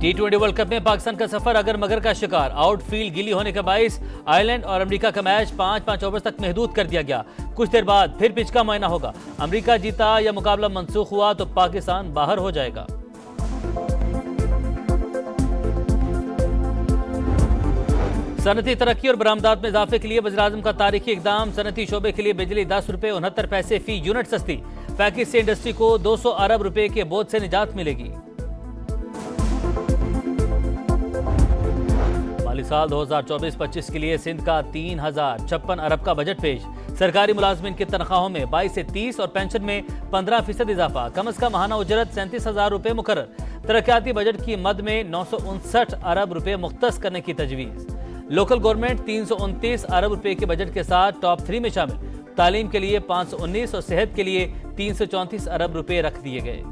T20 world cup में पाकिस्तान का सफर अगर मगर का शिकार। आउटफील्ड गीली होने के बाइस आयरलैंड और अमेरिका का मैच 5-5 ओवर तक महदूद कर दिया गया। कुछ देर बाद फिर पिच का मुआयना होगा। अमेरिका जीता या मुकाबला मंसूख हुआ तो पाकिस्तान बाहर हो जाएगा। सनती तरक्की और बरामदात में इजाफे के लिए वज़ीर-ए-आज़म का तारीखी इकदाम। सनती शोबे के लिए बिजली 10 रुपये 69 पैसे फी यूनिट सस्ती। पैकेज से इंडस्ट्री को 200 अरब रुपए के बोझ से निजात मिलेगी। माली साल 2024-25 के लिए सिंध का 3056 अरब का बजट पेश। सरकारी मुलाजमीन की तनख्वाहों में 22 से 30 और पेंशन में 15% इजाफा। कम अज कम माहाना उजरत 37,000 रुपए मुकर्रर। तरक्याती बजट की मद में 959 अरब रुपए मुख्तस करने की तजवीज़। लोकल गवर्नमेंट 329 अरब रुपए के बजट के साथ टॉप 3 में शामिल। तालीम के लिए 519 और सेहत के लिए 334 अरब रुपए रख दिए गए।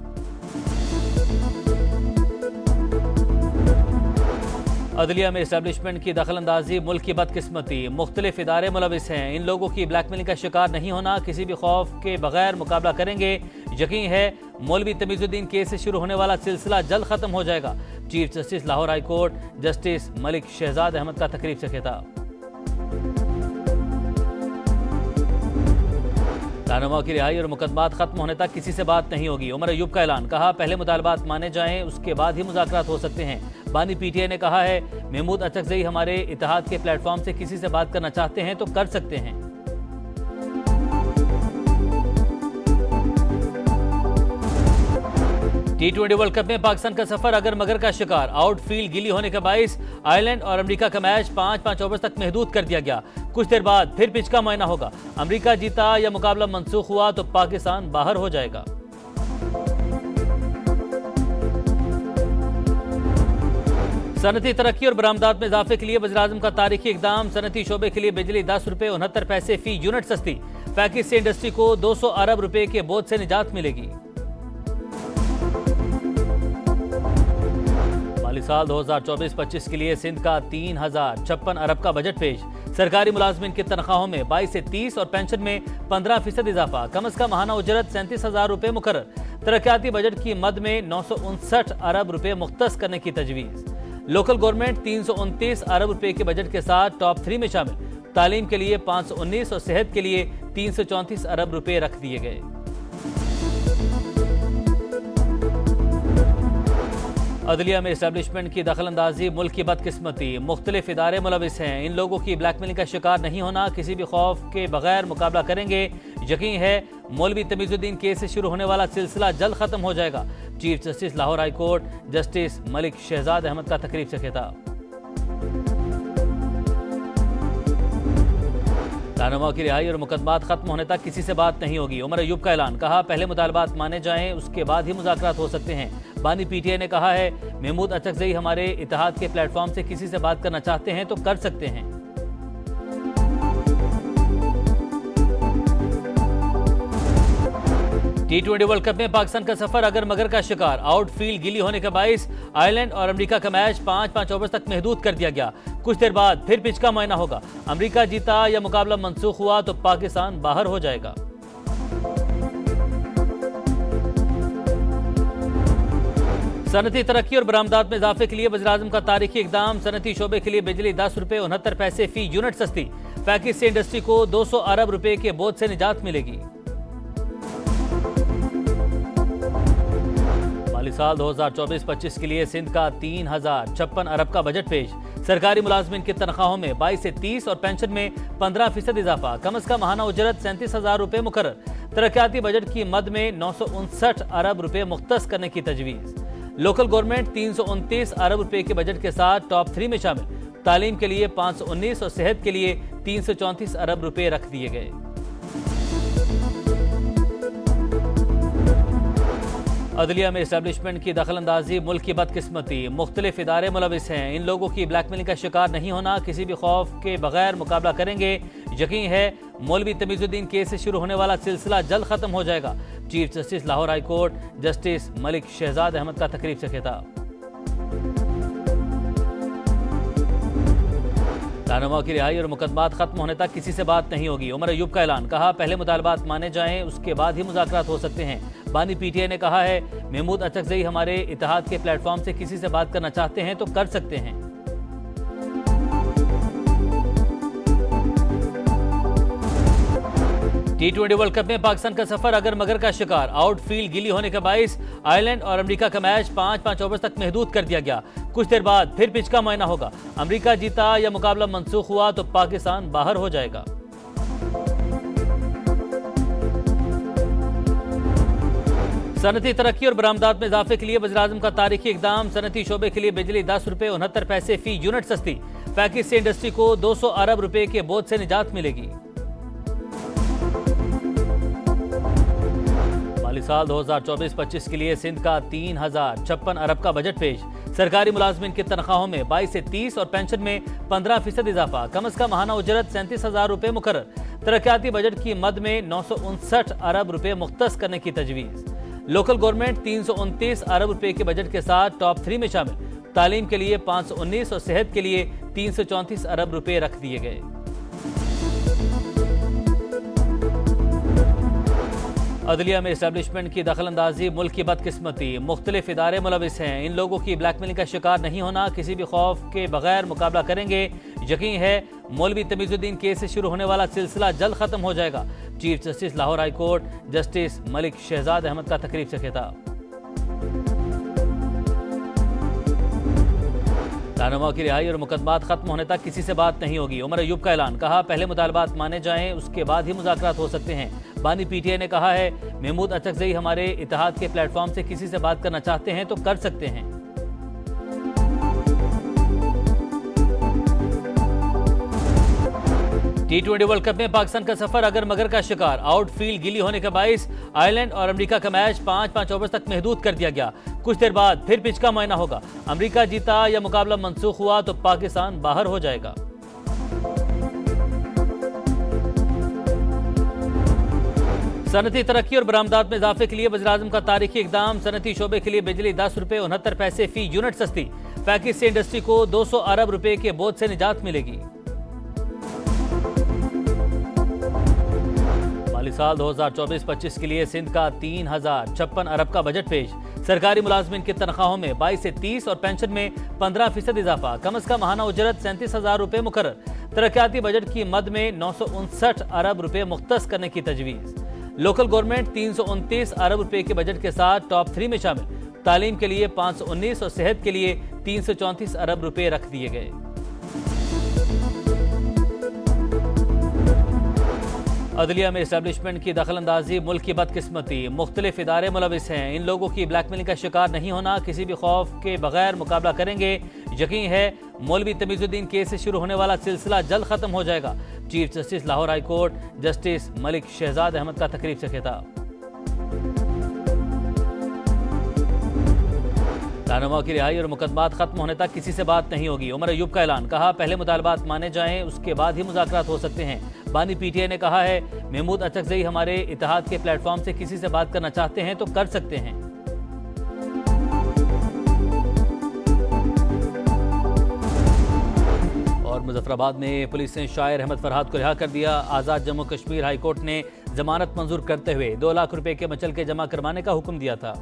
अदलिया में इस्टेब्लिशमेंट की दखलंदाजी मुल्क की बदकिस्मती। मुख्तलिफ इदारे मुलविस हैं। इन लोगों की ब्लैकमेलिंग का शिकार नहीं होना, किसी भी खौफ के बगैर मुकाबला करेंगे। यकीन है मौलवी तमीजुद्दीन केस से शुरू होने वाला सिलसिला जल्द खत्म हो जाएगा। Chief justice Lahore high court justice Malik Shahzad Ahmad का तकरीब से खिताब। रहनुमा की रिहाई और मुकदमात खत्म होने तक किसी से बात नहीं होगी। उमर अयूब का ऐलान। कहा पहले मुतालबात माने जाएं, उसके बाद ही मुज़ाकरात हो सकते हैं। बानी पीटीआई ने कहा है महमूद अचकजई हमारे इत्तेहाद के प्लेटफॉर्म से किसी से बात करना चाहते हैं तो कर सकते हैं। T20 वर्ल्ड कप में पाकिस्तान का सफर अगर मगर का शिकार। आउटफील्ड गीली होने के बाइस आयरलैंड और अमेरिका का मैच 5-5 ओवर तक महदूद कर दिया गया। कुछ देर बाद फिर पिच का मुआयना होगा। अमेरिका जीता या मुकाबला मंसूख हुआ तो पाकिस्तान बाहर हो जाएगा। सनती तरक्की और बरामदात में इजाफे के लिए वज़ीर-ए-आज़म का तारीखी इकदाम। सनती शोबे के लिए बिजली 10 रुपये 69 पैसे फी यूनिट सस्ती। पैकेज से इंडस्ट्री को 200 अरब रुपए के बोझ से निजात मिलेगी। माली साल 2024-25 के लिए सिंध का 3056 अरब का बजट पेश। सरकारी मुलाजमीन की तनख्वाहों में 22 से 30 और पेंशन में 15% इजाफा। कम अज कम माहाना उजरत 37,000 रुपए मुकर्रर। तरक्याती बजट की मद में 959 अरब रुपए मुख्तस करने की तजवीज़। लोकल गवर्नमेंट 329 अरब रुपए के बजट के साथ टॉप 3 में शामिल। तालीम के लिए 519 और सेहत के लिए 334 अरब रुपए रख दिए गए। अदलिया में इस्टेब्लिशमेंट की दखलंदाजी मुल्क की बदकिस्मती। मुख्तलिफ इदारे मुलविस हैं। इन लोगों की ब्लैकमेलिंग का शिकार नहीं होना, किसी भी खौफ के बगैर मुकाबला करेंगे। यकीन है मौलवी तमीजुद्दीन केस से शुरू होने वाला सिलसिला जल्द खत्म हो जाएगा। Chief justice Lahore high court justice Malik Shahzad Ahmad का तकरीब से खिताब। रहनुमा की रिहाई और मुकदमात खत्म होने तक किसी से बात नहीं होगी। उमर अयूब का ऐलान। कहा पहले मुतालबात माने जाएं, उसके बाद ही मुज़ाकरात हो सकते हैं। बानी पीटीआई ने कहा है महमूद अचकजई हमारे इत्तेहाद के प्लेटफॉर्म से किसी से बात करना चाहते हैं तो कर सकते हैं। T20 वर्ल्ड कप में पाकिस्तान का सफर अगर मगर का शिकार। आउटफील्ड गीली होने के बाइस आयरलैंड और अमेरिका का मैच 5-5 ओवर तक महदूद कर दिया गया। कुछ देर बाद फिर पिच का मुआयना होगा। अमेरिका जीता या मुकाबला मंसूख हुआ तो पाकिस्तान बाहर हो जाएगा। सनती तरक्की और बरामदात में इजाफे के लिए वज़ीर-ए-आज़म का तारीखी इकदाम। सनती शोबे के लिए बिजली 10 रुपये 69 पैसे फी यूनिट सस्ती। पैकेज से इंडस्ट्री को 200 अरब रुपए के बोझ से निजात मिलेगी। माली साल 2024-25 के लिए सिंध का 3056 अरब का बजट पेश। सरकारी मुलाजमीन की तनख्वाहों में 22 से 30 और पेंशन में 15% इजाफा। कम अज कम माहाना उजरत 37,000 रुपए मुकर्रर। तरक्याती बजट की मद में 959 अरब रुपए मुख्तस करने की तजवीज़। लोकल गवर्नमेंट 329 अरब रुपए के बजट के साथ टॉप 3 में शामिल। तालीम के लिए 519 और सेहत के लिए 334 अरब रुपए रख दिए गए। अदलिया में इस्टेब्लिशमेंट की दखलंदाजी मुल्क की बदकिस्मती। मुख्तलिफ इदारे मुलविस हैं। इन लोगों की ब्लैकमेलिंग का शिकार नहीं होना, किसी भी खौफ के बगैर मुकाबला करेंगे। यकीन है मौलवी तमीजुद्दीन केस से शुरू होने वाला सिलसिला जल्द खत्म हो जाएगा। Chief justice Lahore high court justice Malik Shahzad Ahmad का तकरीब से खिताब। रहनुमा की रिहाई और मुकदमात खत्म होने तक किसी से बात नहीं होगी। उमर अयूब का ऐलान। कहा पहले मुतालबात माने जाएं, उसके बाद ही मुज़ाकरात हो सकते हैं। बानी पीटीआई ने कहा है, महमूद अचकजई हमारे इत्तेहाद के प्लेटफॉर्म से किसी से बात करना चाहते हैं तो कर सकते हैं। T20 वर्ल्ड कप में पाकिस्तान का सफर अगर मगर का शिकार, आउटफील्ड गीली होने के बाइस आयरलैंड और अमेरिका का मैच 5-5 ओवर तक महदूद कर दिया गया। कुछ देर बाद फिर पिच का मुआयना होगा। अमेरिका जीता या मुकाबला मंसूख हुआ तो पाकिस्तान बाहर हो जाएगा। सनती तरक्की और बरामदात में इजाफे के लिए वज़ीर-ए-आज़म का तारीखी इकदाम। सनती शोबे के लिए बिजली 10 रुपए 69 पैसे फी यूनिट सस्ती। पैकेज से इंडस्ट्री को 200 अरब रुपए के बोझ से निजात मिलेगी। माली साल 2024-25 के लिए सिंध का 3056 अरब का बजट पेश। सरकारी मुलाजमिन की तनख्वाहों में 22 से 30 और पेंशन में 15% इजाफा। कम अज कम माहाना उजरत 37,000 रुपए मुकर्रर। तरक्याती बजट की मद में 959 अरब रुपए मुख्तस करने की तजवीज़। लोकल गवर्नमेंट 329 अरब रुपए के बजट के साथ टॉप 3 में शामिल। तालीम के लिए 519 और सेहत के लिए 334 अरब रुपए रख दिए गए। अदलिया में इस्टेब्लिशमेंट की दखलंदाजी मुल्क की बदकिस्मती। मुख्तलिफ इदारे मुलविस हैं। इन लोगों की ब्लैकमेलिंग का शिकार नहीं होना, किसी भी खौफ के बगैर मुकाबला करेंगे। यकीन है मौलवी तमीजुद्दीन केस से शुरू होने वाला सिलसिला जल्द खत्म हो जाएगा। Chief justice Lahore high court justice Malik Shahzad Ahmad का तकरीब से खिताब। रहनुमा की रिहाई और मुकदमात खत्म होने तक किसी से बात नहीं होगी। उमर अयूब का ऐलान, कहा पहले मुतालबात माने जाएं उसके बाद ही मुज़ाकरात हो सकते हैं। बानी पीटीआई ने कहा है, महमूद अचकजई हमारे इत्तेहाद के प्लेटफॉर्म से किसी से बात करना चाहते हैं तो कर सकते हैं। T20 वर्ल्ड कप में पाकिस्तान का सफर अगर मगर का शिकार, आउटफील्ड गीली होने के बाइस आयरलैंड और अमेरिका का मैच 5-5 ओवर तक महदूद कर दिया गया। कुछ देर बाद फिर पिच का मुआयना होगा। अमेरिका जीता या मुकाबला मंसूख हुआ तो पाकिस्तान बाहर हो जाएगा। सनती तरक्की और बरामदात में इजाफे के लिए वज़ीर-ए-आज़म का तारीखी इकदाम। सनती शोबे के लिए बिजली 10 रुपए 69 पैसे फी यूनिट सस्ती। पैकेज से इंडस्ट्री को 200 अरब रुपए के बोझ से निजात मिलेगी। माली साल 2024-25 के लिए सिंध का 3056 अरब का बजट पेश। सरकारी मुलाजमिन की तनख्वाहों में 22 से 30 और पेंशन में 15% इजाफा। कम अज कम माहाना उजरत 37,000 रुपए मुकर्रर। तरक्याती बजट की मद में 959 अरब रुपए मुख्तस करने की तजवीज़। लोकल गवर्नमेंट 329 अरब रुपए के बजट के साथ टॉप 3 में शामिल। तालीम के लिए 519 और सेहत के लिए 334 अरब रुपए रख दिए गए। अदलिया में इस्टेब्लिशमेंट की दखलंदाजी मुल्क की बदकिस्मती। मुख्तलिफ इदारे मुलविस हैं। इन लोगों की ब्लैकमेलिंग का शिकार नहीं होना, किसी भी खौफ के बगैर मुकाबला करेंगे। यकीन है मौलवी तमीजुद्दीन केस से शुरू होने वाला सिलसिला जल्द खत्म हो जाएगा। Chief justice Lahore high court justice Malik Shahzad Ahmad का तकरीब से खिताब। रहनुमा की रिहाई और मुकदमात खत्म होने तक किसी से बात नहीं होगी। उमर अयूब का ऐलान, कहा पहले मुतालबात माने जाएं उसके बाद ही मुज़ाकरात हो सकते हैं। बानी पीटीआई ने कहा है, महमूद अचकजई हमारे इत्तेहाद के प्लेटफॉर्म से किसी से बात करना चाहते हैं तो कर सकते हैं। और मुजफ्फराबाद में पुलिस ने शायर अहमद फरहाद को रिहा कर दिया। आज़ाद जम्मू कश्मीर हाई कोर्ट ने जमानत मंजूर करते हुए 2 लाख रुपए के मचल के जमा करवाने का हुक्म दिया था।